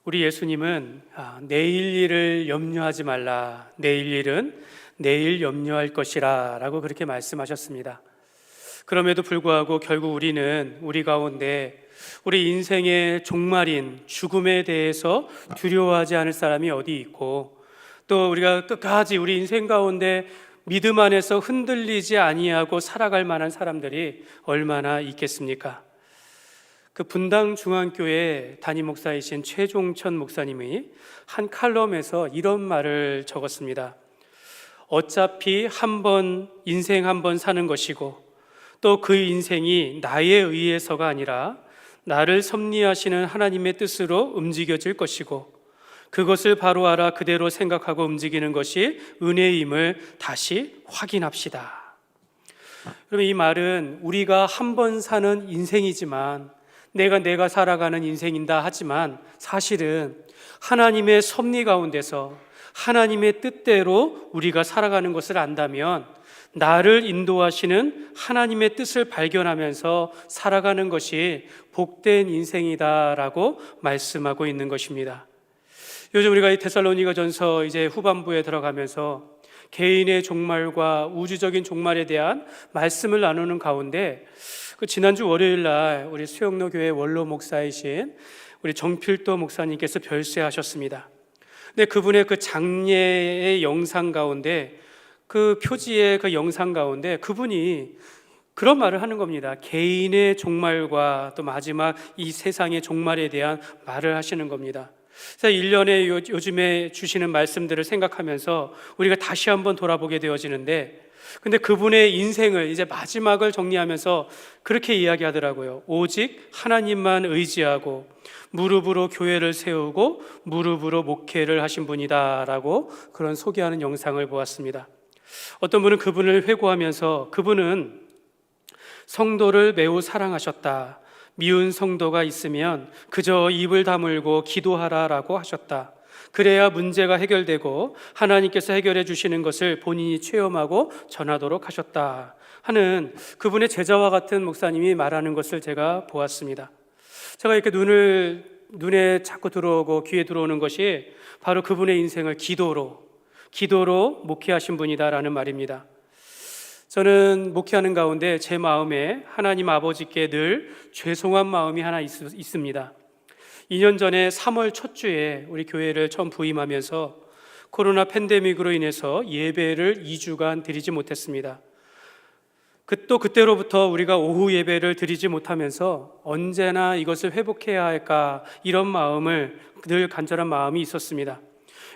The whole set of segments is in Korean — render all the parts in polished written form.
우리 예수님은 내일 일을 염려하지 말라, 내일 일은 내일 염려할 것이라 라고 그렇게 말씀하셨습니다. 그럼에도 불구하고 결국 우리는 우리 가운데 우리 인생의 종말인 죽음에 대해서 두려워하지 않을 사람이 어디 있고, 또 우리가 끝까지 우리 인생 가운데 믿음 안에서 흔들리지 아니하고 살아갈 만한 사람들이 얼마나 있겠습니까? 그 분당 중앙교회 담임 목사이신 최종천 목사님이 한 칼럼에서 이런 말을 적었습니다. 어차피 인생 한 번 사는 것이고, 또 그 인생이 나에 의해서가 아니라 나를 섭리하시는 하나님의 뜻으로 움직여질 것이고, 그것을 바로 알아 그대로 생각하고 움직이는 것이 은혜임을 다시 확인합시다. 그러면 이 말은 우리가 한 번 사는 인생이지만, 내가 살아가는 인생인다 하지만 사실은 하나님의 섭리 가운데서 하나님의 뜻대로 우리가 살아가는 것을 안다면 나를 인도하시는 하나님의 뜻을 발견하면서 살아가는 것이 복된 인생이다라고 말씀하고 있는 것입니다. 요즘 우리가 이 데살로니가전서 이제 후반부에 들어가면서 개인의 종말과 우주적인 종말에 대한 말씀을 나누는 가운데 지난주 월요일 날 우리 수영로 교회 원로 목사이신 우리 정필도 목사님께서 별세하셨습니다. 근데 그분의 그 장례의 영상 가운데, 그 표지의 그 영상 가운데 그분이 그런 말을 하는 겁니다. 개인의 종말과 또 마지막 이 세상의 종말에 대한 말을 하시는 겁니다. 그래서 1년에 요즘에 주시는 말씀들을 생각하면서 우리가 다시 한번 돌아보게 되어지는데, 근데 그분의 인생을 이제 마지막을 정리하면서 그렇게 이야기하더라고요. 오직 하나님만 의지하고 무릎으로 교회를 세우고 무릎으로 목회를 하신 분이다라고 그런 소개하는 영상을 보았습니다. 어떤 분은 그분을 회고하면서 그분은 성도를 매우 사랑하셨다. 미운 성도가 있으면 그저 입을 다물고 기도하라라고 하셨다. 그래야 문제가 해결되고 하나님께서 해결해 주시는 것을 본인이 체험하고 전하도록 하셨다 하는 그분의 제자와 같은 목사님이 말하는 것을 제가 보았습니다. 제가 이렇게 눈에 자꾸 들어오고 귀에 들어오는 것이 바로 그분의 인생을 기도로 목회하신 분이다라는 말입니다. 저는 목회하는 가운데 제 마음에 하나님 아버지께 늘 죄송한 마음이 하나 있습니다. 2년 전에 3월 첫 주에 우리 교회를 처음 부임하면서 코로나 팬데믹으로 인해서 예배를 2주간 드리지 못했습니다. 그때로부터 우리가 오후 예배를 드리지 못하면서 언제나 이것을 회복해야 할까, 이런 마음을 늘 간절한 마음이 있었습니다.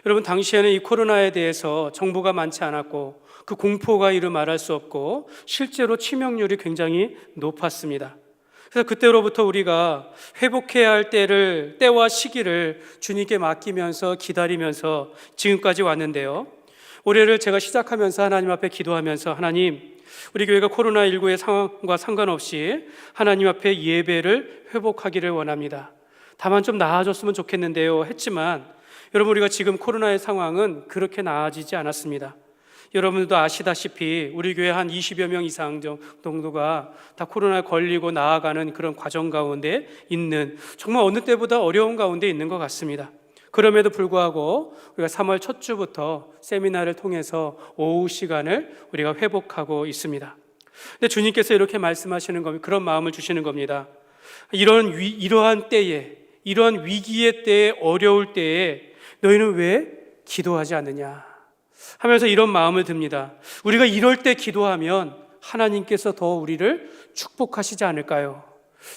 여러분, 당시에는 이 코로나에 대해서 정보가 많지 않았고 그 공포가 이루 말할 수 없고 실제로 치명률이 굉장히 높았습니다. 그래서 그때로부터 우리가 회복해야 할 때와 시기를 주님께 맡기면서 기다리면서 지금까지 왔는데요, 올해를 제가 시작하면서 하나님 앞에 기도하면서, 하나님, 우리 교회가 코로나19의 상황과 상관없이 하나님 앞에 예배를 회복하기를 원합니다. 다만 좀 나아졌으면 좋겠는데요 했지만, 여러분, 우리가 지금 코로나의 상황은 그렇게 나아지지 않았습니다. 여러분들도 아시다시피 우리 교회 한 20여 명 이상 정도가 다 코로나에 걸리고 나아가는 그런 과정 가운데 있는, 정말 어느 때보다 어려운 가운데 있는 것 같습니다. 그럼에도 불구하고 우리가 3월 첫 주부터 세미나를 통해서 오후 시간을 우리가 회복하고 있습니다. 근데 주님께서 이렇게 말씀하시는 겁니다. 그런 마음을 주시는 겁니다. 이러한 때에, 이러한 위기의 때에, 어려울 때에 너희는 왜 기도하지 않느냐 하면서 이런 마음을 듭니다. 우리가 이럴 때 기도하면 하나님께서 더 우리를 축복하시지 않을까요?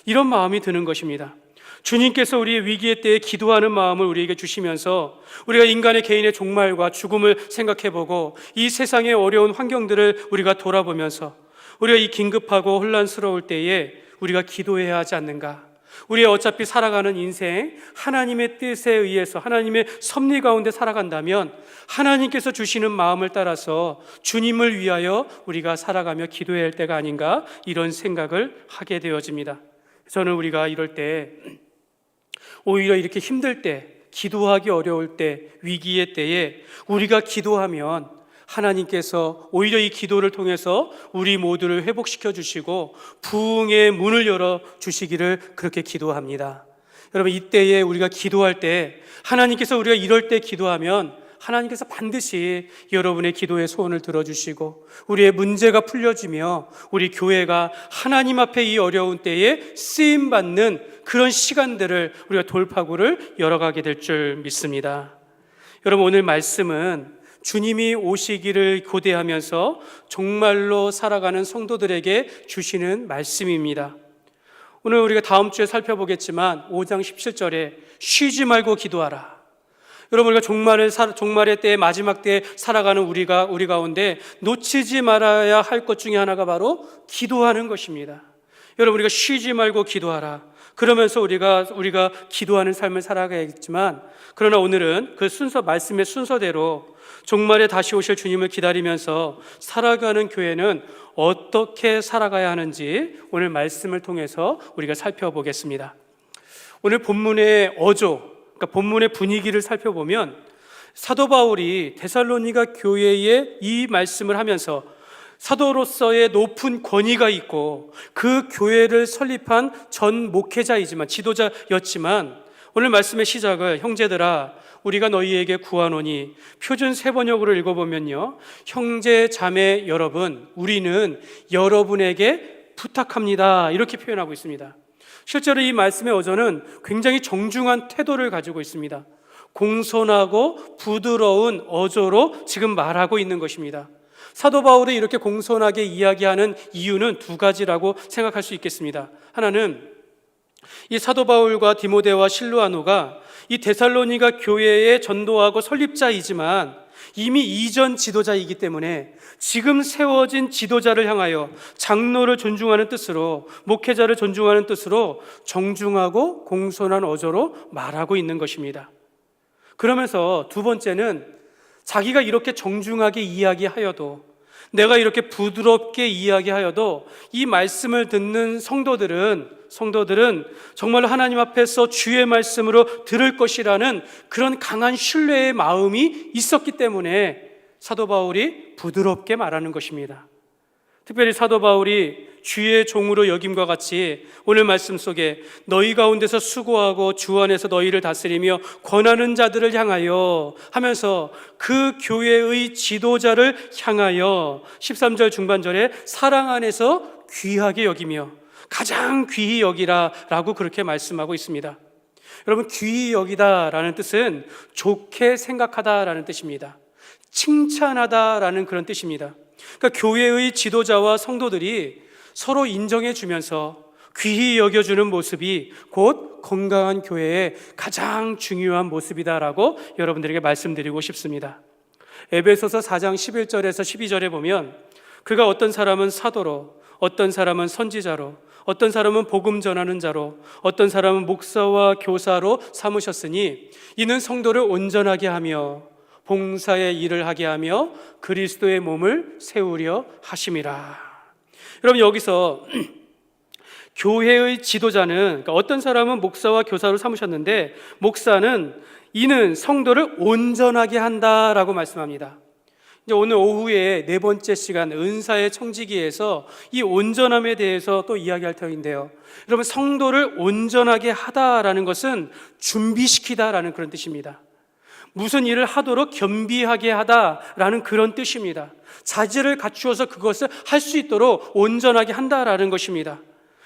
이런 마음이 드는 것입니다. 주님께서 우리의 위기의 때에 기도하는 마음을 우리에게 주시면서 우리가 인간의 개인의 종말과 죽음을 생각해보고 이 세상의 어려운 환경들을 우리가 돌아보면서 우리가 이 긴급하고 혼란스러울 때에 우리가 기도해야 하지 않는가? 우리의 어차피 살아가는 인생, 하나님의 뜻에 의해서 하나님의 섭리 가운데 살아간다면 하나님께서 주시는 마음을 따라서 주님을 위하여 우리가 살아가며 기도해야 할 때가 아닌가, 이런 생각을 하게 되어집니다. 저는 우리가 이럴 때, 오히려 이렇게 힘들 때, 기도하기 어려울 때, 위기의 때에 우리가 기도하면 하나님께서 오히려 이 기도를 통해서 우리 모두를 회복시켜 주시고 부흥의 문을 열어 주시기를 그렇게 기도합니다. 여러분, 이때에 우리가 기도할 때 하나님께서 우리가 이럴 때 기도하면 하나님께서 반드시 여러분의 기도의 소원을 들어주시고 우리의 문제가 풀려지며 우리 교회가 하나님 앞에 이 어려운 때에 쓰임받는 그런 시간들을 우리가 돌파구를 열어가게 될 줄 믿습니다. 여러분, 오늘 말씀은 주님이 오시기를 고대하면서 정말로 살아가는 성도들에게 주시는 말씀입니다. 오늘 우리가 다음 주에 살펴보겠지만 5장 17절에 쉬지 말고 기도하라. 여러분, 우리가 종말의 때에 마지막 때에 살아가는 우리 가운데 놓치지 말아야 할 것 중에 하나가 바로 기도하는 것입니다. 여러분, 우리가 쉬지 말고 기도하라. 그러면서 우리가 기도하는 삶을 살아가야겠지만, 그러나 오늘은 그 말씀의 순서대로 종말에 다시 오실 주님을 기다리면서 살아가는 교회는 어떻게 살아가야 하는지 오늘 말씀을 통해서 우리가 살펴보겠습니다. 오늘 본문의 그러니까 본문의 분위기를 살펴보면 사도 바울이 데살로니가 교회에 이 말씀을 하면서 사도로서의 높은 권위가 있고 그 교회를 설립한 전 목회자이지만 지도자였지만, 오늘 말씀의 시작을 형제들아 우리가 너희에게 구하노니, 표준 세번역으로 읽어보면요, 형제 자매 여러분, 우리는 여러분에게 부탁합니다, 이렇게 표현하고 있습니다. 실제로 이 말씀의 어조는 굉장히 정중한 태도를 가지고 있습니다. 공손하고 부드러운 어조로 지금 말하고 있는 것입니다. 사도 바울이 이렇게 공손하게 이야기하는 이유는 두 가지라고 생각할 수 있겠습니다. 하나는 이 사도 바울과 디모데와 실루아노가 이 데살로니가 교회의 전도하고 설립자이지만 이미 이전 지도자이기 때문에 지금 세워진 지도자를 향하여 장로를 존중하는 뜻으로, 목회자를 존중하는 뜻으로 정중하고 공손한 어조로 말하고 있는 것입니다. 그러면서 두 번째는 자기가 이렇게 정중하게 이야기하여도, 내가 이렇게 부드럽게 이야기하여도 이 말씀을 듣는 성도들은 정말 하나님 앞에서 주의 말씀으로 들을 것이라는 그런 강한 신뢰의 마음이 있었기 때문에 사도 바울이 부드럽게 말하는 것입니다. 특별히 사도 바울이 주의 종으로 여김과 같이 오늘 말씀 속에 너희 가운데서 수고하고 주 안에서 너희를 다스리며 권하는 자들을 향하여 하면서 그 교회의 지도자를 향하여 13절 중반절에 사랑 안에서 귀하게 여기며 가장 귀히 여기라라고 그렇게 말씀하고 있습니다. 여러분, 귀히 여기다라는 뜻은 좋게 생각하다라는 뜻입니다. 칭찬하다라는 그런 뜻입니다. 그러니까 교회의 지도자와 성도들이 서로 인정해 주면서 귀히 여겨주는 모습이 곧 건강한 교회의 가장 중요한 모습이다라고 여러분들에게 말씀드리고 싶습니다. 에베소서 4장 11절에서 12절에 보면 그가 어떤 사람은 사도로, 어떤 사람은 선지자로, 어떤 사람은 복음 전하는 자로, 어떤 사람은 목사와 교사로 삼으셨으니 이는 성도를 온전하게 하며 봉사의 일을 하게 하며 그리스도의 몸을 세우려 하심이라. 여러분, 여기서 교회의 지도자는, 그러니까 어떤 사람은 목사와 교사로 삼으셨는데 목사는 이는 성도를 온전하게 한다라고 말씀합니다. 이제 오늘 오후에 네 번째 시간 은사의 청지기에서 이 온전함에 대해서 또 이야기할 터인데요. 여러분, 성도를 온전하게 하다라는 것은 준비시키다라는 그런 뜻입니다. 무슨 일을 하도록 겸비하게 하다라는 그런 뜻입니다. 자질을 갖추어서 그것을 할 수 있도록 온전하게 한다라는 것입니다.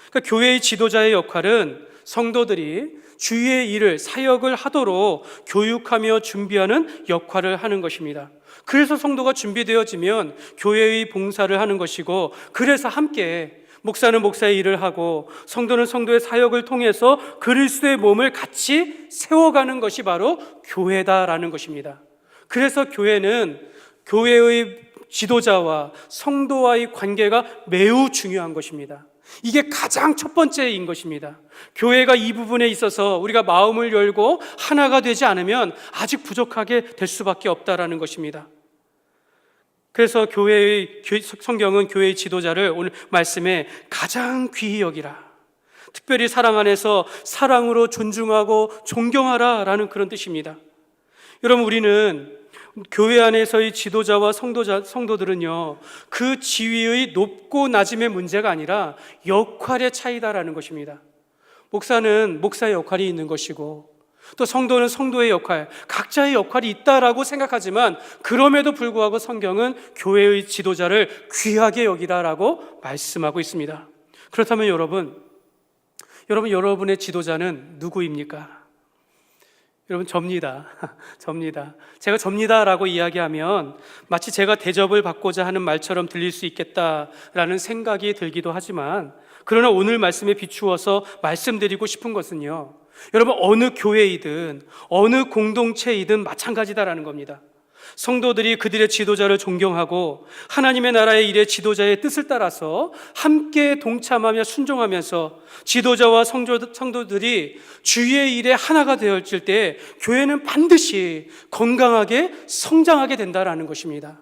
그러니까 교회의 지도자의 역할은 성도들이 주의 일을, 사역을 하도록 교육하며 준비하는 역할을 하는 것입니다. 그래서 성도가 준비되어지면 교회의 봉사를 하는 것이고, 그래서 함께 목사는 목사의 일을 하고 성도는 성도의 사역을 통해서 그리스도의 몸을 같이 세워가는 것이 바로 교회다라는 것입니다. 그래서 교회는 교회의 지도자와 성도와의 관계가 매우 중요한 것입니다. 이게 가장 첫 번째인 것입니다. 교회가 이 부분에 있어서 우리가 마음을 열고 하나가 되지 않으면 아직 부족하게 될 수밖에 없다라는 것입니다. 그래서 성경은 교회의 지도자를 오늘 말씀에 가장 귀히 여기라, 특별히 사랑 안에서 사랑으로 존중하고 존경하라라는 그런 뜻입니다. 여러분, 우리는 교회 안에서의 지도자와 성도들은요, 그 지위의 높고 낮음의 문제가 아니라 역할의 차이다라는 것입니다. 목사는 목사의 역할이 있는 것이고 또 성도는 성도의 역할, 각자의 역할이 있다라고 생각하지만 그럼에도 불구하고 성경은 교회의 지도자를 귀하게 여기라라고 말씀하고 있습니다. 그렇다면 여러분의 지도자는 누구입니까? 여러분, 접니다. 접니다. 제가 접니다라고 이야기하면 마치 제가 대접을 받고자 하는 말처럼 들릴 수 있겠다라는 생각이 들기도 하지만, 그러나 오늘 말씀에 비추어서 말씀드리고 싶은 것은요, 여러분, 어느 교회이든 어느 공동체이든 마찬가지다라는 겁니다. 성도들이 그들의 지도자를 존경하고 하나님의 나라의 일의 지도자의 뜻을 따라서 함께 동참하며 순종하면서 지도자와 성도들이 주의 일에 하나가 되어질 때 교회는 반드시 건강하게 성장하게 된다는 것입니다.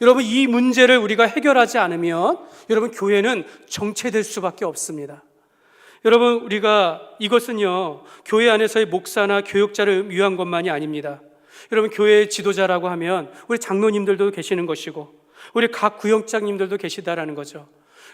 여러분, 이 문제를 우리가 해결하지 않으면 여러분, 교회는 정체될 수밖에 없습니다. 여러분, 이것은요, 교회 안에서의 목사나 교육자를 위한 것만이 아닙니다. 여러분, 교회의 지도자라고 하면 우리 장로님들도 계시는 것이고 우리 각 구역장님들도 계시다라는 거죠.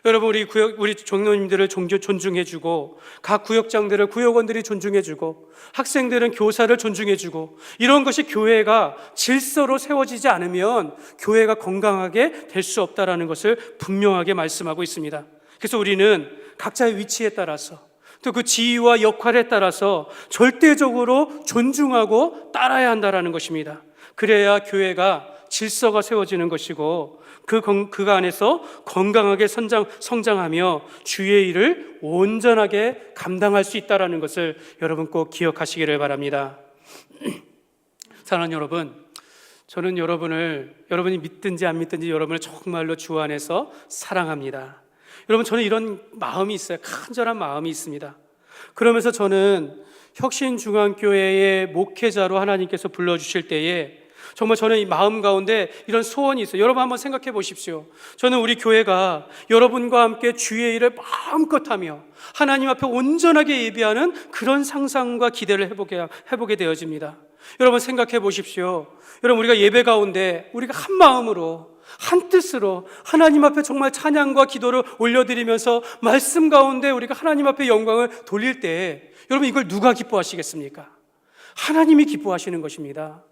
여러분, 우리 장로님들을 존중해주고 각 구역장들을 구역원들이 존중해주고 학생들은 교사를 존중해주고, 이런 것이 교회가 질서로 세워지지 않으면 교회가 건강하게 될 수 없다라는 것을 분명하게 말씀하고 있습니다. 그래서 우리는 각자의 위치에 따라서 또 그 지위와 역할에 따라서 절대적으로 존중하고 따라야 한다는 것입니다. 그래야 교회가 질서가 세워지는 것이고 그 안에서 건강하게 성장하며 주의 일을 온전하게 감당할 수 있다는 것을 여러분 꼭 기억하시기를 바랍니다. 사랑하는 여러분, 저는 여러분이 믿든지 안 믿든지 여러분을 정말로 주 안에서 사랑합니다. 여러분, 저는 이런 마음이 있어요. 간절한 마음이 있습니다. 그러면서 저는 혁신중앙교회의 목회자로 하나님께서 불러주실 때에 정말 저는 이 마음 가운데 이런 소원이 있어요. 여러분 한번 생각해 보십시오. 저는 우리 교회가 여러분과 함께 주의 일을 마음껏 하며 하나님 앞에 온전하게 예배하는 그런 상상과 기대를 해보게 되어집니다. 여러분 생각해 보십시오. 여러분, 우리가 예배 가운데 우리가 한 마음으로 한 뜻으로 하나님 앞에 정말 찬양과 기도를 올려드리면서 말씀 가운데 우리가 하나님 앞에 영광을 돌릴 때 여러분, 이걸 누가 기뻐하시겠습니까? 하나님이 기뻐하시는 것입니다.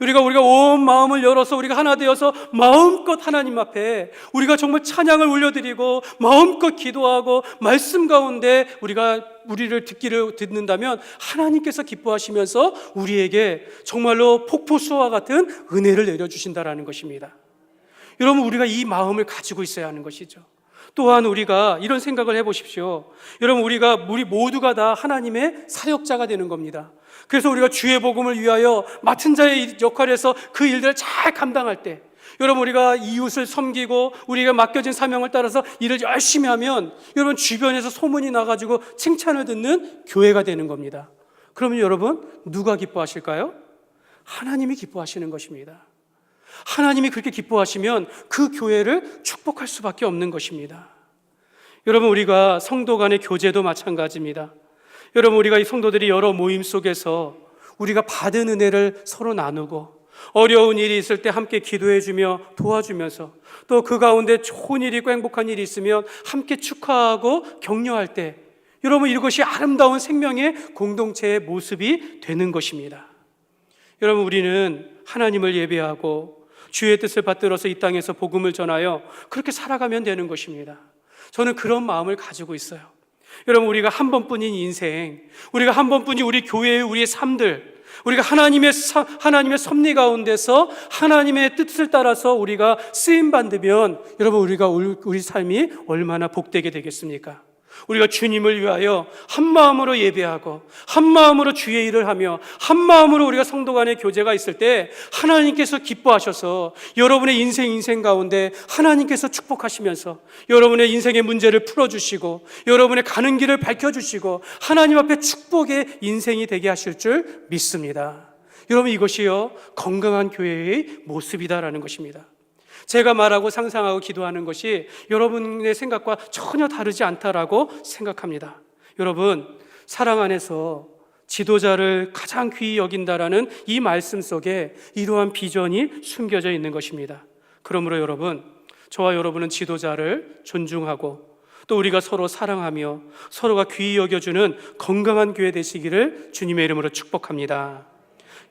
우리가 온 마음을 열어서 우리가 하나 되어서 마음껏 하나님 앞에 우리가 정말 찬양을 올려드리고 마음껏 기도하고 말씀 가운데 우리를 듣는다면 하나님께서 기뻐하시면서 우리에게 정말로 폭포수와 같은 은혜를 내려주신다라는 것입니다. 여러분, 우리가 이 마음을 가지고 있어야 하는 것이죠. 또한 우리가 이런 생각을 해보십시오. 여러분, 우리 모두가 다 하나님의 사역자가 되는 겁니다. 그래서 우리가 주의 복음을 위하여 맡은 자의 역할에서 그 일들을 잘 감당할 때, 여러분, 우리가 이웃을 섬기고 우리가 맡겨진 사명을 따라서 일을 열심히 하면 여러분, 주변에서 소문이 나가지고 칭찬을 듣는 교회가 되는 겁니다. 그러면 여러분, 누가 기뻐하실까요? 하나님이 기뻐하시는 것입니다. 하나님이 그렇게 기뻐하시면 그 교회를 축복할 수밖에 없는 것입니다. 여러분, 우리가 성도 간의 교제도 마찬가지입니다. 여러분, 우리가 이 성도들이 여러 모임 속에서 우리가 받은 은혜를 서로 나누고 어려운 일이 있을 때 함께 기도해주며 도와주면서 또 그 가운데 좋은 일이 있고 행복한 일이 있으면 함께 축하하고 격려할 때, 여러분, 이것이 아름다운 생명의 공동체의 모습이 되는 것입니다. 여러분, 우리는 하나님을 예배하고 주의 뜻을 받들어서 이 땅에서 복음을 전하여 그렇게 살아가면 되는 것입니다. 저는 그런 마음을 가지고 있어요. 여러분, 우리가 한 번뿐인 인생, 우리가 한 번뿐인 우리 교회의 우리의 삶들, 우리가 하나님의 섭리 가운데서 하나님의 뜻을 따라서 우리가 쓰임 받으면 여러분, 우리 삶이 얼마나 복되게 되겠습니까? 우리가 주님을 위하여 한 마음으로 예배하고 한 마음으로 주의 일을 하며 한 마음으로 우리가 성도 간의 교제가 있을 때 하나님께서 기뻐하셔서 여러분의 인생 가운데 하나님께서 축복하시면서 여러분의 인생의 문제를 풀어주시고 여러분의 가는 길을 밝혀주시고 하나님 앞에 축복의 인생이 되게 하실 줄 믿습니다. 여러분, 이것이요 건강한 교회의 모습이다라는 것입니다. 제가 말하고 상상하고 기도하는 것이 여러분의 생각과 전혀 다르지 않다라고 생각합니다. 여러분, 사랑 안에서 지도자를 가장 귀히 여긴다라는 이 말씀 속에 이러한 비전이 숨겨져 있는 것입니다. 그러므로 여러분, 저와 여러분은 지도자를 존중하고 또 우리가 서로 사랑하며 서로가 귀히 여겨주는 건강한 교회 되시기를 주님의 이름으로 축복합니다.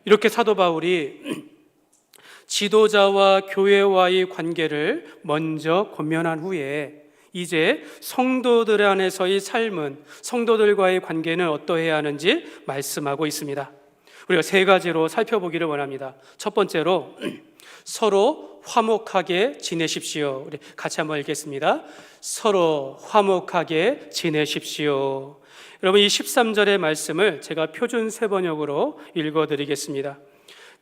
이렇게 사도 바울이 지도자와 교회와의 관계를 먼저 권면한 후에 이제 성도들 안에서의 삶은, 성도들과의 관계는 어떠해야 하는지 말씀하고 있습니다. 우리가 세 가지로 살펴보기를 원합니다. 첫 번째로 서로 화목하게 지내십시오. 우리 같이 한번 읽겠습니다. 서로 화목하게 지내십시오. 여러분, 이 13절의 말씀을 제가 표준 세번역으로 읽어드리겠습니다.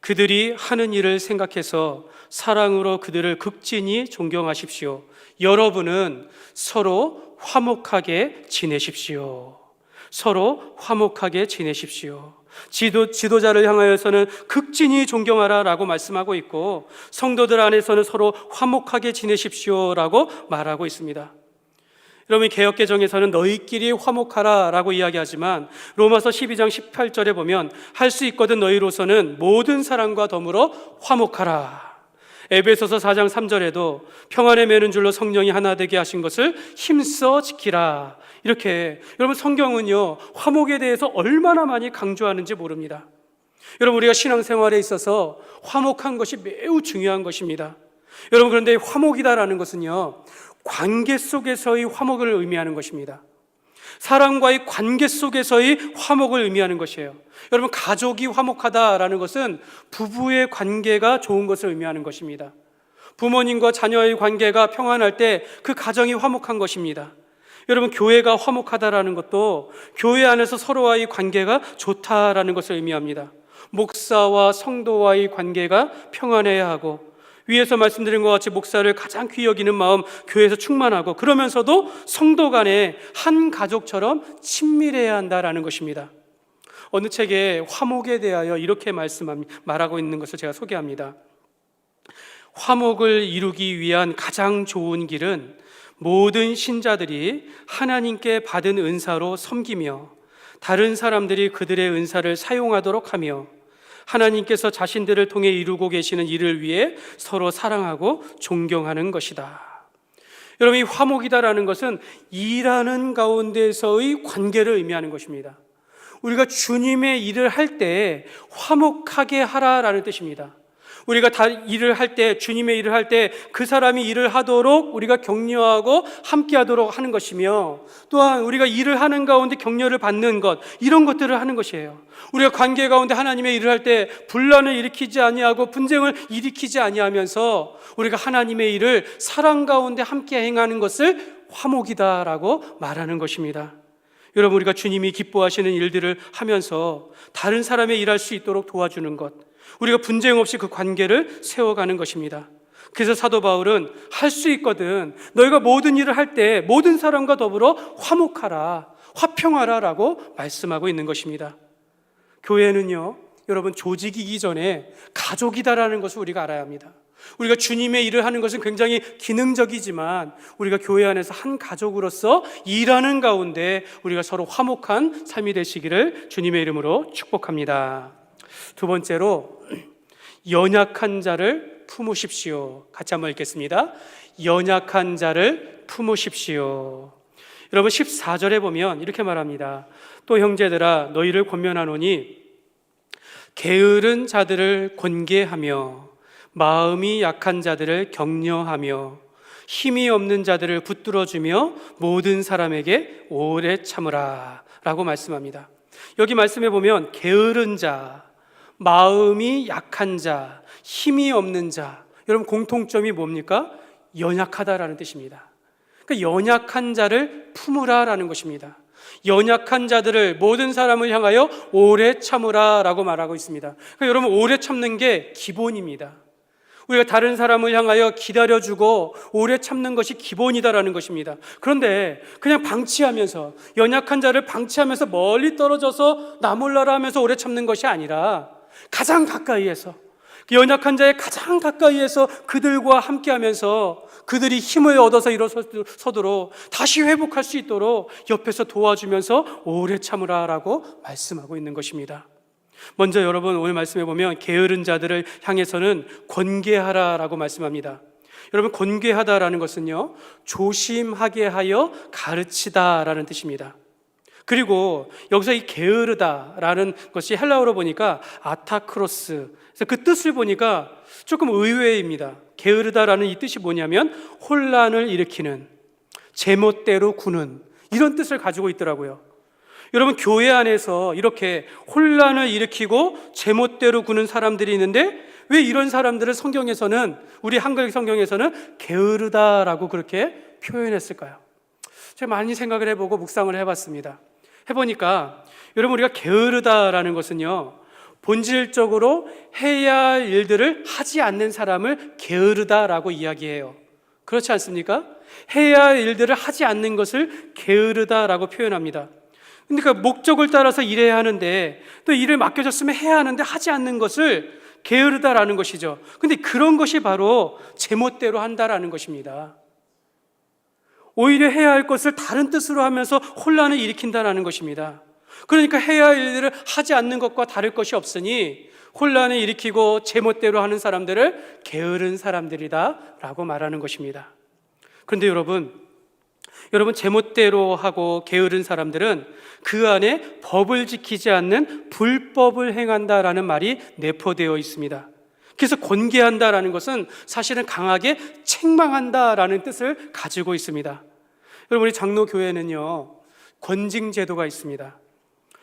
그들이 하는 일을 생각해서 사랑으로 그들을 극진히 존경하십시오. 여러분은 서로 화목하게 지내십시오. 서로 화목하게 지내십시오. 지도자를 향하여서는 극진히 존경하라라고 말씀하고 있고, 성도들 안에서는 서로 화목하게 지내십시오라고 말하고 있습니다. 여러분, 개역개정에서는 너희끼리 화목하라라고 이야기하지만 로마서 12장 18절에 보면 할 수 있거든 너희로서는 모든 사람과 더불어 화목하라. 에베소서 4장 3절에도 평안에 매는 줄로 성령이 하나 되게 하신 것을 힘써 지키라. 이렇게 여러분, 성경은요 화목에 대해서 얼마나 많이 강조하는지 모릅니다. 여러분, 우리가 신앙생활에 있어서 화목한 것이 매우 중요한 것입니다. 여러분, 그런데 화목이다라는 것은요 관계 속에서의 화목을 의미하는 것입니다. 사람과의 관계 속에서의 화목을 의미하는 것이에요. 여러분, 가족이 화목하다라는 것은 부부의 관계가 좋은 것을 의미하는 것입니다. 부모님과 자녀의 관계가 평안할 때 그 가정이 화목한 것입니다. 여러분, 교회가 화목하다라는 것도 교회 안에서 서로와의 관계가 좋다라는 것을 의미합니다. 목사와 성도와의 관계가 평안해야 하고, 위에서 말씀드린 것 같이 목사를 가장 귀히 여기는 마음 교회에서 충만하고, 그러면서도 성도 간에 한 가족처럼 친밀해야 한다라는 것입니다. 어느 책에 화목에 대하여 이렇게 말하고 있는 것을 제가 소개합니다. 화목을 이루기 위한 가장 좋은 길은 모든 신자들이 하나님께 받은 은사로 섬기며 다른 사람들이 그들의 은사를 사용하도록 하며 하나님께서 자신들을 통해 이루고 계시는 일을 위해 서로 사랑하고 존경하는 것이다. 여러분, 이 화목이다라는 것은 일하는 가운데서의 관계를 의미하는 것입니다. 우리가 주님의 일을 할 때 화목하게 하라라는 뜻입니다. 우리가 다 일을 할 때, 주님의 일을 할 때 그 사람이 일을 하도록 우리가 격려하고 함께 하도록 하는 것이며, 또한 우리가 일을 하는 가운데 격려를 받는 것, 이런 것들을 하는 것이에요. 우리가 관계 가운데 하나님의 일을 할 때 분란을 일으키지 아니하고 분쟁을 일으키지 아니하면서 우리가 하나님의 일을 사랑 가운데 함께 행하는 것을 화목이다라고 말하는 것입니다. 여러분, 우리가 주님이 기뻐하시는 일들을 하면서 다른 사람의 일할 수 있도록 도와주는 것, 우리가 분쟁 없이 그 관계를 세워가는 것입니다. 그래서 사도 바울은 할 수 있거든 너희가 모든 일을 할 때 모든 사람과 더불어 화목하라, 화평하라라고 말씀하고 있는 것입니다. 교회는요 여러분, 조직이기 전에 가족이다라는 것을 우리가 알아야 합니다. 우리가 주님의 일을 하는 것은 굉장히 기능적이지만 우리가 교회 안에서 한 가족으로서 일하는 가운데 우리가 서로 화목한 삶이 되시기를 주님의 이름으로 축복합니다. 두 번째로 연약한 자를 품으십시오. 같이 한번 읽겠습니다. 연약한 자를 품으십시오. 여러분, 14절에 보면 이렇게 말합니다. 또 형제들아, 너희를 권면하노니 게으른 자들을 권계하며 마음이 약한 자들을 격려하며 힘이 없는 자들을 붙들어주며 모든 사람에게 오래 참으라 라고 말씀합니다. 여기 말씀해 보면 게으른 자, 마음이 약한 자, 힘이 없는 자, 여러분 공통점이 뭡니까? 연약하다라는 뜻입니다. 그러니까 연약한 자를 품으라라는 것입니다. 연약한 자들을, 모든 사람을 향하여 오래 참으라라고 말하고 있습니다. 그러니까 여러분, 오래 참는 게 기본입니다. 우리가 다른 사람을 향하여 기다려주고 오래 참는 것이 기본이다라는 것입니다. 그런데 그냥 방치하면서, 연약한 자를 방치하면서 멀리 떨어져서 나 몰라라 하면서 오래 참는 것이 아니라 가장 가까이에서, 연약한 자의 가장 가까이에서 그들과 함께하면서 그들이 힘을 얻어서 일어서도록 다시 회복할 수 있도록 옆에서 도와주면서 오래 참으라라고 말씀하고 있는 것입니다. 먼저 여러분, 오늘 말씀해 보면 게으른 자들을 향해서는 권계하라라고 말씀합니다. 여러분, 권계하다라는 것은요, 조심하게 하여 가르치다라는 뜻입니다. 그리고 여기서 이 게으르다라는 것이 헬라어로 보니까 아타크로스, 그래서 그 뜻을 보니까 조금 의외입니다. 게으르다라는 이 뜻이 뭐냐면 혼란을 일으키는, 제멋대로 구는, 이런 뜻을 가지고 있더라고요. 여러분, 교회 안에서 이렇게 혼란을 일으키고 제멋대로 구는 사람들이 있는데 왜 이런 사람들을 성경에서는, 우리 한글 성경에서는 게으르다라고 그렇게 표현했을까요? 제가 많이 생각을 해보고 묵상을 해봤습니다. 해보니까 여러분, 우리가 게으르다라는 것은요, 본질적으로 해야 할 일들을 하지 않는 사람을 게으르다라고 이야기해요. 그렇지 않습니까? 해야 할 일들을 하지 않는 것을 게으르다라고 표현합니다. 그러니까 목적을 따라서 일해야 하는데, 또 일을 맡겨졌으면 해야 하는데 하지 않는 것을 게으르다라는 것이죠. 근데 그런 것이 바로 제멋대로 한다라는 것입니다. 오히려 해야 할 것을 다른 뜻으로 하면서 혼란을 일으킨다라는 것입니다. 그러니까 해야 할 일들을 하지 않는 것과 다를 것이 없으니 혼란을 일으키고 제멋대로 하는 사람들을 게으른 사람들이다라고 말하는 것입니다. 그런데 여러분, 제멋대로 하고 게으른 사람들은 그 안에 법을 지키지 않는 불법을 행한다라는 말이 내포되어 있습니다. 그래서 권계한다라는 것은 사실은 강하게 책망한다라는 뜻을 가지고 있습니다. 여러분, 우리 장로교회는요, 권징제도가 있습니다.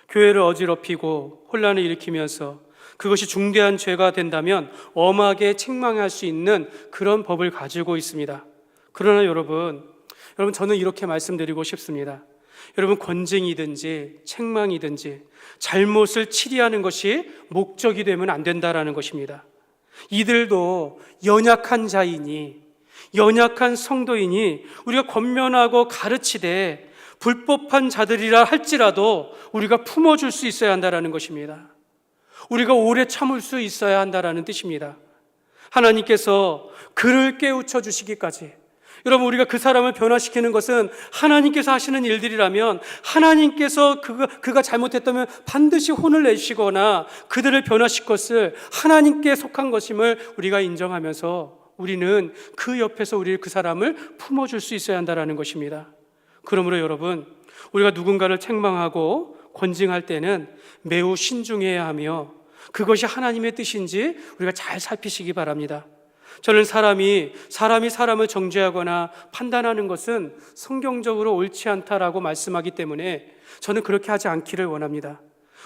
교회를 어지럽히고 혼란을 일으키면서 그것이 중대한 죄가 된다면 엄하게 책망할 수 있는 그런 법을 가지고 있습니다. 그러나 여러분, 저는 이렇게 말씀드리고 싶습니다. 여러분, 권징이든지 책망이든지 잘못을 치리하는 것이 목적이 되면 안 된다라는 것입니다. 이들도 연약한 자이니, 연약한 성도이니 우리가 권면하고 가르치되 불법한 자들이라 할지라도 우리가 품어줄 수 있어야 한다라는 것입니다. 우리가 오래 참을 수 있어야 한다라는 뜻입니다. 하나님께서 그를 깨우쳐 주시기까지, 여러분, 우리가 그 사람을 변화시키는 것은 하나님께서 하시는 일들이라면 하나님께서 그가 잘못했다면 반드시 혼을 내시거나 그들을 변화시킬 것을 하나님께 속한 것임을 우리가 인정하면서 우리는 그 옆에서 그 사람을 품어줄 수 있어야 한다는 것입니다. 그러므로 여러분, 우리가 누군가를 책망하고 권징할 때는 매우 신중해야 하며 그것이 하나님의 뜻인지 우리가 잘 살피시기 바랍니다. 저는 사람이 사람을 정죄하거나 판단하는 것은 성경적으로 옳지 않다라고 말씀하기 때문에 저는 그렇게 하지 않기를 원합니다.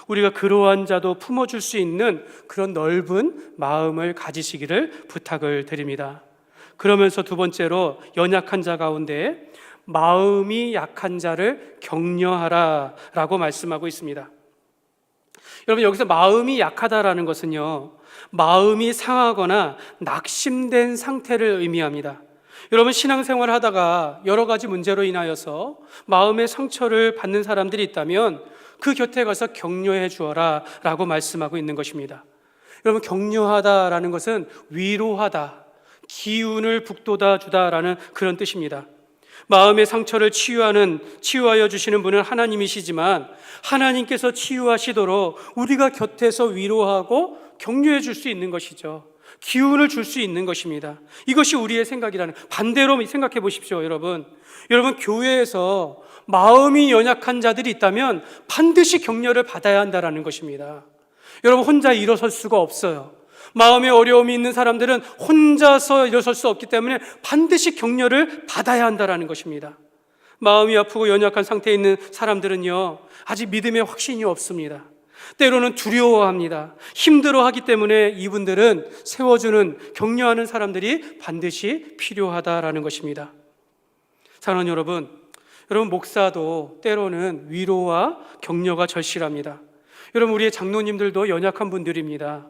우리가 그러한 자도 품어줄 수 있는 그런 넓은 마음을 가지시기를 부탁을 드립니다. 그러면서 두 번째로, 연약한 자 가운데 마음이 약한 자를 격려하라 라고 말씀하고 있습니다. 여러분, 여기서 마음이 약하다라는 것은요, 마음이 상하거나 낙심된 상태를 의미합니다. 여러분, 신앙생활을 하다가 여러 가지 문제로 인하여서 마음의 상처를 받는 사람들이 있다면 그 곁에 가서 격려해 주어라 라고 말씀하고 있는 것입니다. 여러분, 격려하다라는 것은 위로하다, 기운을 북돋아 주다라는 그런 뜻입니다. 마음의 상처를 치유하여 주시는 분은 하나님이시지만 하나님께서 치유하시도록 우리가 곁에서 위로하고 격려해 줄 수 있는 것이죠. 기운을 줄 수 있는 것입니다. 이것이 우리의 생각이라는, 반대로 생각해 보십시오. 여러분, 교회에서 마음이 연약한 자들이 있다면 반드시 격려를 받아야 한다는 것입니다. 여러분, 혼자 일어설 수가 없어요. 마음에 어려움이 있는 사람들은 혼자서 일어설 수 없기 때문에 반드시 격려를 받아야 한다는 것입니다. 마음이 아프고 연약한 상태에 있는 사람들은요, 아직 믿음의 확신이 없습니다. 때로는 두려워합니다. 힘들어하기 때문에 이분들은 세워주는, 격려하는 사람들이 반드시 필요하다라는 것입니다. 사랑하는 여러분, 목사도 때로는 위로와 격려가 절실합니다. 여러분, 우리의 장로님들도 연약한 분들입니다.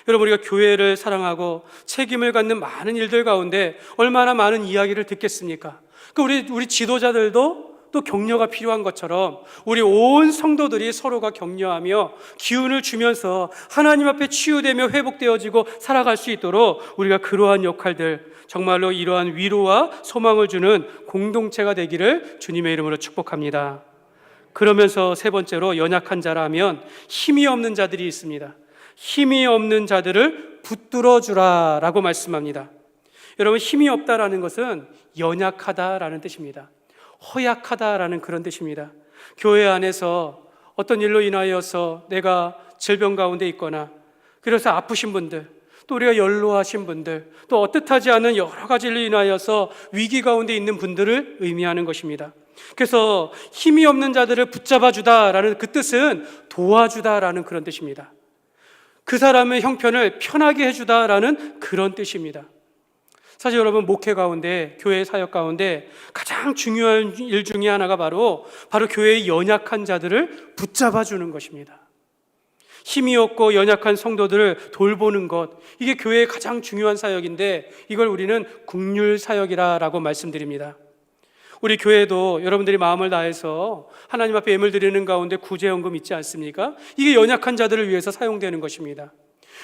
여러분, 우리가 교회를 사랑하고 책임을 갖는 많은 일들 가운데 얼마나 많은 이야기를 듣겠습니까? 우리 지도자들도 또 격려가 필요한 것처럼 우리 온 성도들이 서로가 격려하며 기운을 주면서 하나님 앞에 치유되며 회복되어지고 살아갈 수 있도록 우리가 그러한 역할들, 정말로 이러한 위로와 소망을 주는 공동체가 되기를 주님의 이름으로 축복합니다. 그러면서 세 번째로, 연약한 자라면 힘이 없는 자들이 있습니다. 힘이 없는 자들을 붙들어 주라 라고 말씀합니다. 여러분, 힘이 없다라는 것은 연약하다라는 뜻입니다. 허약하다라는 그런 뜻입니다. 교회 안에서 어떤 일로 인하여서 내가 질병 가운데 있거나, 그래서 아프신 분들, 또 우리가 연로하신 분들, 또 어뜻하지 않은 여러 가지로 인하여서 위기 가운데 있는 분들을 의미하는 것입니다. 그래서 힘이 없는 자들을 붙잡아 주다라는 그 뜻은 도와주다라는 그런 뜻입니다. 그 사람의 형편을 편하게 해주다라는 그런 뜻입니다. 사실 여러분, 목회 가운데, 교회 사역 가운데 가장 중요한 일 중에 하나가 바로 교회의 연약한 자들을 붙잡아 주는 것입니다. 힘이 없고 연약한 성도들을 돌보는 것, 이게 교회의 가장 중요한 사역인데, 이걸 우리는 긍휼 사역이라고 말씀드립니다. 우리 교회도 여러분들이 마음을 다해서 하나님 앞에 예물 드리는 가운데 구제연금 있지 않습니까? 이게 연약한 자들을 위해서 사용되는 것입니다.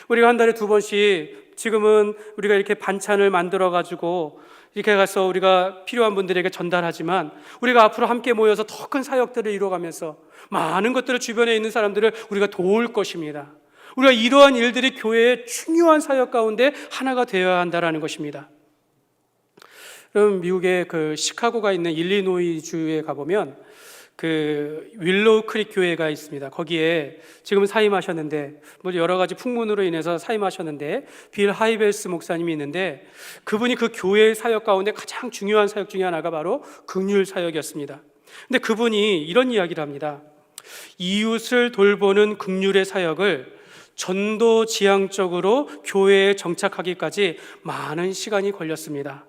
우리가 한 달에 2번씩, 지금은 우리가 이렇게 반찬을 만들어 가지고 이렇게 가서 우리가 필요한 분들에게 전달하지만, 우리가 앞으로 함께 모여서 더 큰 사역들을 이루어가면서 많은 것들을, 주변에 있는 사람들을 우리가 도울 것입니다. 우리가 이러한 일들이 교회의 중요한 사역 가운데 하나가 되어야 한다는 것입니다. 그럼 미국의 그 시카고가 있는 일리노이주에 가보면 그 윌로우 크릭 교회가 있습니다. 거기에 지금 사임하셨는데, 뭐 여러 가지 풍문으로 인해서 사임하셨는데, 빌 하이벨스 목사님이 있는데, 그분이 그 교회의 사역 가운데 가장 중요한 사역 중에 하나가 바로 긍휼 사역이었습니다. 근데 그분이 이런 이야기를 합니다. 이웃을 돌보는 긍휼의 사역을 전도지향적으로 교회에 정착하기까지 많은 시간이 걸렸습니다.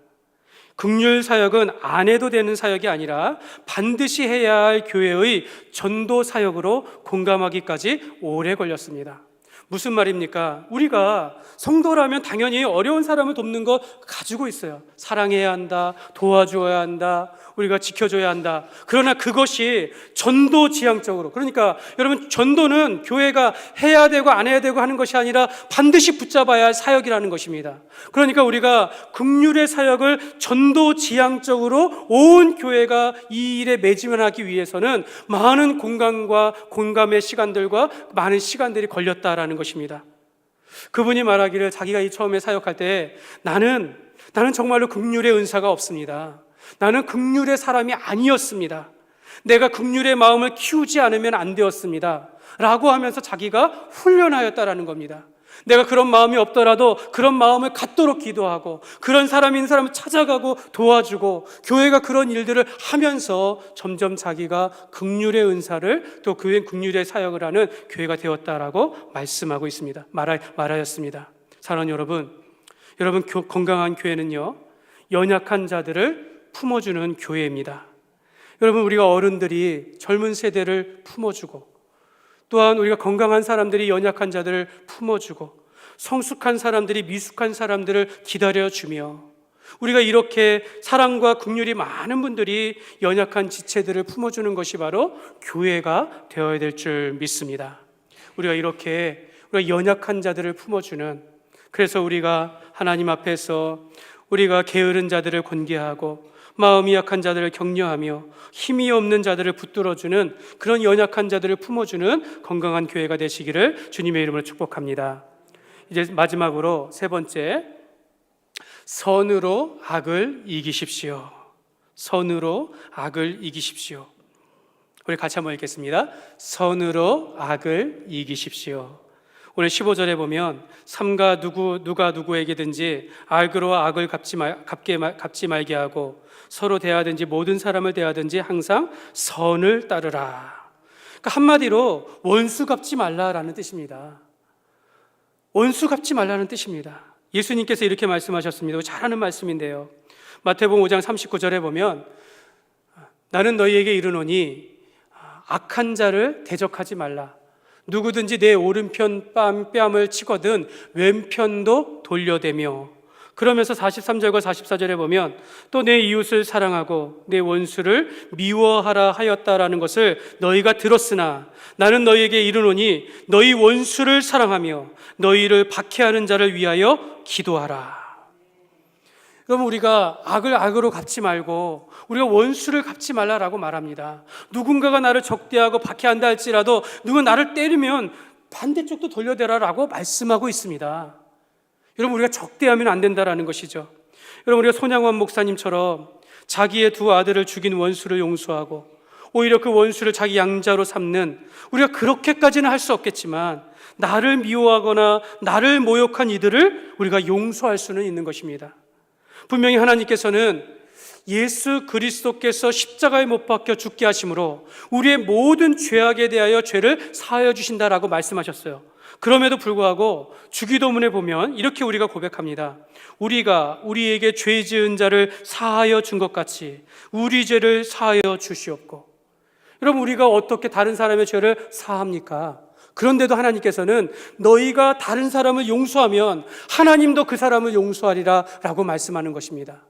긍휼 사역은 안 해도 되는 사역이 아니라 반드시 해야 할 교회의 전도 사역으로 공감하기까지 오래 걸렸습니다. 무슨 말입니까? 우리가 성도라면 당연히 어려운 사람을 돕는 거 가지고 있어요. 사랑해야 한다, 도와줘야 한다, 우리가 지켜줘야 한다. 그러나 그것이 전도지향적으로, 그러니까 여러분, 전도는 교회가 해야 되고 안 해야 되고 하는 것이 아니라 반드시 붙잡아야 할 사역이라는 것입니다. 그러니까 우리가 긍휼의 사역을 전도지향적으로 온 교회가 이 일에 매진하기 위해서는 많은 공감의 시간들과 많은 시간들이 걸렸다라는 것입니다. 그분이 말하기를, 자기가 이 처음에 사역할 때 나는 정말로 긍휼의 은사가 없습니다. 나는 긍휼의 사람이 아니었습니다. 내가 긍휼의 마음을 키우지 않으면 안 되었습니다 라고 하면서 자기가 훈련하였다라는 겁니다. 내가 그런 마음이 없더라도 그런 마음을 갖도록 기도하고, 그런 사람이 있는 사람을 찾아가고 도와주고, 교회가 그런 일들을 하면서 점점 자기가 긍휼의 은사를, 또 교회 긍휼의 사역을 하는 교회가 되었다라고 말씀하고 있습니다. 말하였습니다. 사랑하는 여러분, 건강한 교회는요, 연약한 자들을 품어주는 교회입니다. 여러분, 우리가 어른들이 젊은 세대를 품어주고, 또한 우리가 건강한 사람들이 연약한 자들을 품어주고, 성숙한 사람들이 미숙한 사람들을 기다려주며, 우리가 이렇게 사랑과 긍휼이 많은 분들이 연약한 지체들을 품어주는 것이 바로 교회가 되어야 될 줄 믿습니다. 우리가 이렇게 연약한 자들을 품어주는, 그래서 우리가 하나님 앞에서 우리가 게으른 자들을 권계하고, 마음이 약한 자들을 격려하며, 힘이 없는 자들을 붙들어주는 그런 연약한 자들을 품어주는 건강한 교회가 되시기를 주님의 이름으로 축복합니다. 이제 마지막으로 세 번째, 선으로 악을 이기십시오. 선으로 악을 이기십시오. 우리 같이 한번 읽겠습니다. 선으로 악을 이기십시오. 오늘 15절에 보면, 삼가 누가 누구에게든지 악으로 악을 갚지 말게 하고, 서로 대하든지 모든 사람을 대하든지 항상 선을 따르라. 그러니까 한마디로 원수 갚지 말라라는 뜻입니다. 원수 갚지 말라는 뜻입니다. 예수님께서 이렇게 말씀하셨습니다. 잘하는 말씀인데요, 마태복음 5장 39절에 보면, 나는 너희에게 이르노니 악한 자를 대적하지 말라. 누구든지 내 오른편 뺨을 치거든 왼편도 돌려대며. 그러면서 43절과 44절에 보면, 또 내 이웃을 사랑하고 내 원수를 미워하라 하였다라는 것을 너희가 들었으나 나는 너희에게 이르노니 너희 원수를 사랑하며 너희를 박해하는 자를 위하여 기도하라. 그럼 우리가 악을 악으로 갚지 말고 우리가 원수를 갚지 말라라고 말합니다. 누군가가 나를 적대하고 박해한다 할지라도, 누가 나를 때리면 반대쪽도 돌려대라라고 말씀하고 있습니다. 여러분, 우리가 적대하면 안 된다라는 것이죠. 여러분, 우리가 손양원 목사님처럼 자기의 두 아들을 죽인 원수를 용서하고 오히려 그 원수를 자기 양자로 삼는, 우리가 그렇게까지는 할 수 없겠지만 나를 미워하거나 나를 모욕한 이들을 우리가 용서할 수는 있는 것입니다. 분명히 하나님께서는 예수 그리스도께서 십자가에 못 박혀 죽게 하심으로 우리의 모든 죄악에 대하여 죄를 사하여 주신다라고 말씀하셨어요. 그럼에도 불구하고 주기도문에 보면 이렇게 우리가 고백합니다. 우리가 우리에게 죄 지은 자를 사하여 준 것 같이 우리 죄를 사하여 주시옵고. 여러분, 우리가 어떻게 다른 사람의 죄를 사합니까? 그런데도 하나님께서는 너희가 다른 사람을 용서하면 하나님도 그 사람을 용서하리라 라고 말씀하는 것입니다.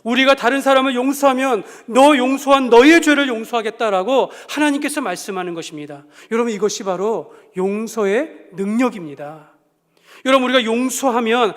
우리가 다른 사람을 용서하면 너 용서한 너의 죄를 용서하겠다라고 하나님께서 말씀하는 것입니다. 여러분, 이것이 바로 용서의 능력입니다. 여러분, 우리가 용서하면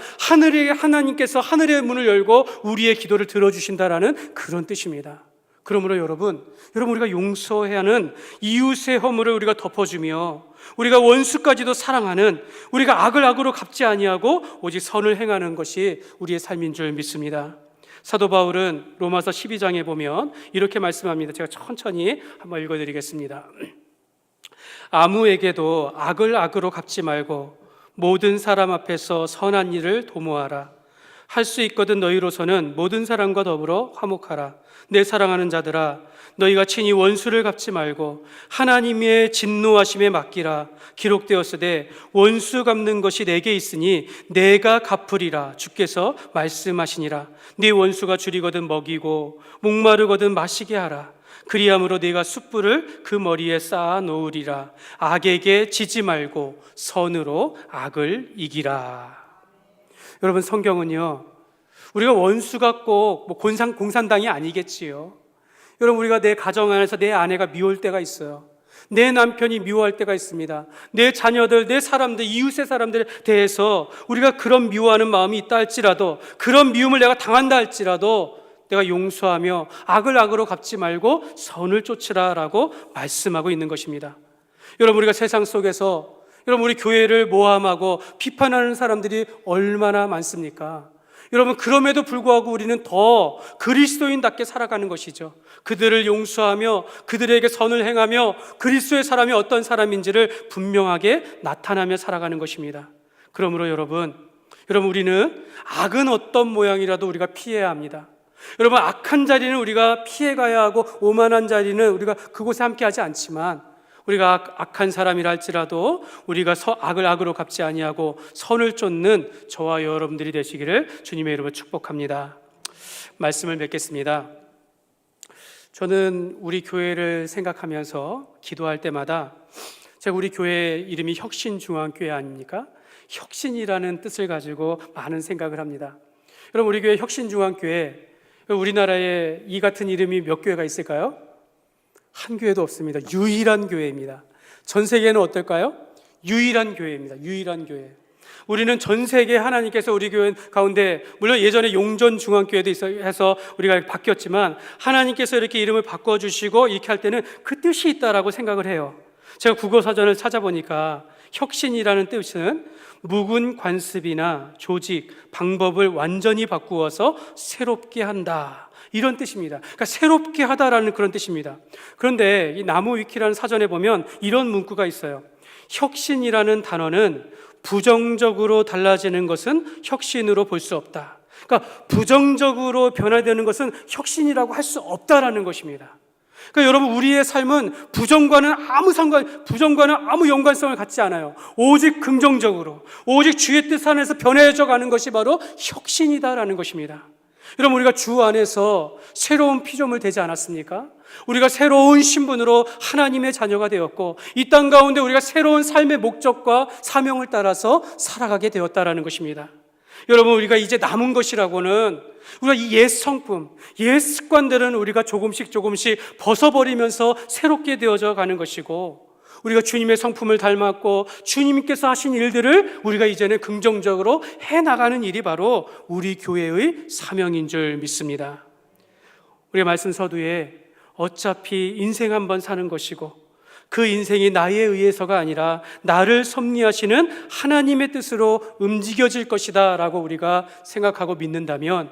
하나님께서 하늘의 문을 열고 우리의 기도를 들어주신다라는 그런 뜻입니다. 그러므로 여러분 우리가 용서해야 하는 이웃의 허물을 우리가 덮어주며 우리가 원수까지도 사랑하는, 우리가 악을 악으로 갚지 아니하고 오직 선을 행하는 것이 우리의 삶인 줄 믿습니다. 사도 바울은 로마서 12장에 보면 이렇게 말씀합니다. 제가 천천히 한번 읽어드리겠습니다. 아무에게도 악을 악으로 갚지 말고 모든 사람 앞에서 선한 일을 도모하라. 할 수 있거든 너희로서는 모든 사람과 더불어 화목하라. 내 사랑하는 자들아, 너희가 친히 원수를 갚지 말고 하나님의 진노하심에 맡기라. 기록되었으되 원수 갚는 것이 내게 있으니 내가 갚으리라 주께서 말씀하시니라. 네 원수가 줄이거든 먹이고 목마르거든 마시게 하라. 그리함으로 네가 숯불을 그 머리에 쌓아 놓으리라. 악에게 지지 말고 선으로 악을 이기라. 여러분, 성경은요, 우리가 원수가 꼭 공산당이 아니겠지요. 여러분, 우리가 내 가정 안에서 내 아내가 미울 때가 있어요. 내 남편이 미워할 때가 있습니다. 내 자녀들, 내 사람들, 이웃의 사람들에 대해서 우리가 그런 미워하는 마음이 있다 할지라도, 그런 미움을 내가 당한다 할지라도 내가 용서하며 악을 악으로 갚지 말고 선을 쫓으라라고 말씀하고 있는 것입니다. 여러분, 우리가 세상 속에서 여러분, 우리 교회를 모함하고 비판하는 사람들이 얼마나 많습니까? 여러분, 그럼에도 불구하고 우리는 더 그리스도인답게 살아가는 것이죠. 그들을 용서하며 그들에게 선을 행하며 그리스도의 사람이 어떤 사람인지를 분명하게 나타나며 살아가는 것입니다. 그러므로 여러분 우리는 악은 어떤 모양이라도 우리가 피해야 합니다. 여러분, 악한 자리는 우리가 피해가야 하고 오만한 자리는 우리가 그곳에 함께하지 않지만, 우리가 악한 사람이라 할지라도 우리가 악을 악으로 갚지 아니하고 선을 쫓는 저와 여러분들이 되시기를 주님의 이름으로 축복합니다. 말씀을 맺겠습니다. 저는 우리 교회를 생각하면서 기도할 때마다 제가 우리 교회 이름이 혁신중앙교회 아닙니까? 혁신이라는 뜻을 가지고 많은 생각을 합니다. 여러분, 우리 교회 혁신중앙교회, 우리나라에 이 같은 이름이 몇 교회가 있을까요? 한 교회도 없습니다. 유일한 교회입니다. 전 세계는 어떨까요? 유일한 교회입니다. 유일한 교회. 우리는 전 세계 하나님께서 우리 교회 가운데, 물론 예전에 용전중앙교회도 해서 우리가 바뀌었지만 하나님께서 이렇게 이름을 바꿔주시고 이렇게 할 때는 그 뜻이 있다라고 생각을 해요. 제가 국어사전을 찾아보니까 혁신이라는 뜻은 묵은 관습이나 조직, 방법을 완전히 바꾸어서 새롭게 한다, 이런 뜻입니다. 그러니까 새롭게 하다라는 그런 뜻입니다. 그런데 이 나무위키라는 사전에 보면 이런 문구가 있어요. 혁신이라는 단어는 부정적으로 달라지는 것은 혁신으로 볼 수 없다. 그러니까 부정적으로 변화되는 것은 혁신이라고 할 수 없다라는 것입니다. 그러니까 여러분, 우리의 삶은 부정과는 아무 연관성을 갖지 않아요. 오직 긍정적으로, 오직 주의 뜻 안에서 변해져 가는 것이 바로 혁신이다라는 것입니다. 여러분, 우리가 주 안에서 새로운 피조물 되지 않았습니까? 우리가 새로운 신분으로 하나님의 자녀가 되었고 이 땅 가운데 우리가 새로운 삶의 목적과 사명을 따라서 살아가게 되었다라는 것입니다. 여러분, 우리가 이제 남은 것이라고는 우리가 이 옛 성품, 옛 습관들은 우리가 조금씩 벗어버리면서 새롭게 되어져 가는 것이고, 우리가 주님의 성품을 닮았고 주님께서 하신 일들을 우리가 이제는 긍정적으로 해나가는 일이 바로 우리 교회의 사명인 줄 믿습니다. 우리의 말씀 서두에 어차피 인생 한번 사는 것이고 그 인생이 나에 의해서가 아니라 나를 섭리하시는 하나님의 뜻으로 움직여질 것이다 라고 우리가 생각하고 믿는다면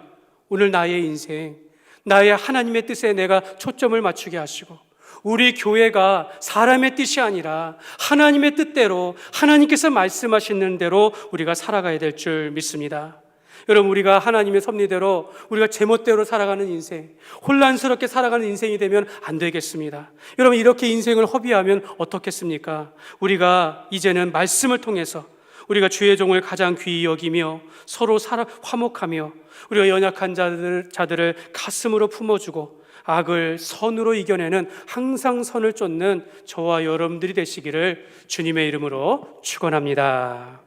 오늘 나의 인생, 나의 하나님의 뜻에 내가 초점을 맞추게 하시고 우리 교회가 사람의 뜻이 아니라 하나님의 뜻대로 하나님께서 말씀하시는 대로 우리가 살아가야 될 줄 믿습니다. 여러분, 우리가 하나님의 섭리대로 우리가 제멋대로 살아가는 인생, 혼란스럽게 살아가는 인생이 되면 안 되겠습니다. 여러분, 이렇게 인생을 허비하면 어떻겠습니까? 우리가 이제는 말씀을 통해서 우리가 주의 종을 가장 귀히 여기며 서로 화목하며 우리가 연약한 자들을 가슴으로 품어주고 악을 선으로 이겨내는, 항상 선을 쫓는 저와 여러분들이 되시기를 주님의 이름으로 축원합니다.